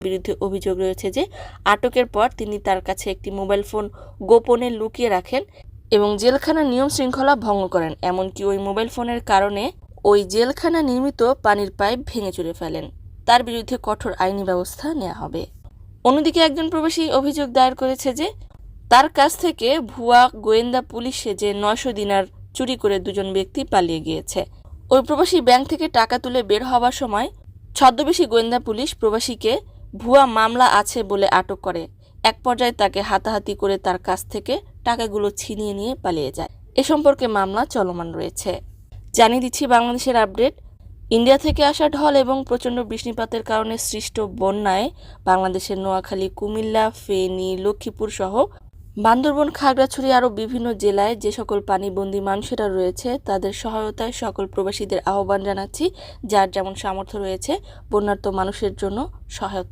বিরুদ্ধে অভিযোগ রয়েছে যে আটকের পর তিনি তার কাছে একটি মোবাইল ফোন গোপনে লুকিয়ে রাখেন এবং জেলখানার নিয়ম শৃঙ্খলা ভঙ্গ করেন। এমনকি ওই মোবাইল ফোনের কারণে ওই জেলখানা নির্মিত পানির পাইপ ভেঙে চুরে ফেলেন। তার বিরুদ্ধে কঠোর আইনি ব্যবস্থা নেওয়া হবে। অন্যদিকে একজন প্রবাসী অভিযোগ দায়ের করেছে যে তার কাছ থেকে ভুয়া গোয়েন্দা পুলিশ সেজে 900 দিনার চুরি করে দুজন ব্যক্তি পালিয়ে গিয়েছে। ওই প্রবাসী ব্যাংক থেকে টাকা তুলে বের হওয়ার সময় ছদ্মবেশী গোয়েন্দা পুলিশ প্রবাসীকে ভুয়া মামলা আছে বলে আটক করে। এক পর্যায়ে তাকে হাতাহাতি করে তার কাছ থেকে টাকাগুলো ছিনিয়ে নিয়ে পালিয়ে যায়। এ সম্পর্কে মামলা চলমান রয়েছে। জানিয়ে দিচ্ছি বাংলাদেশের আপডেট। ইন্ডিয়া থেকে আসা ঢল এবং প্রচণ্ড বৃষ্টিপাতের কারণে সৃষ্ট বন্যায় বাংলাদেশের নোয়াখালী, কুমিল্লা, ফেনী, লক্ষ্মীপুর সহ বান্দরবান, খাগড়াছড়ি আরও বিভিন্ন জেলায় যে সকল পানিবন্দী মানুষেরা রয়েছে তাদের সহায়তায় সকল প্রবাসীদের আহ্বান জানাচ্ছি, যার যেমন সামর্থ্য রয়েছে বন্যার্ত মানুষের জন্য সহায়তা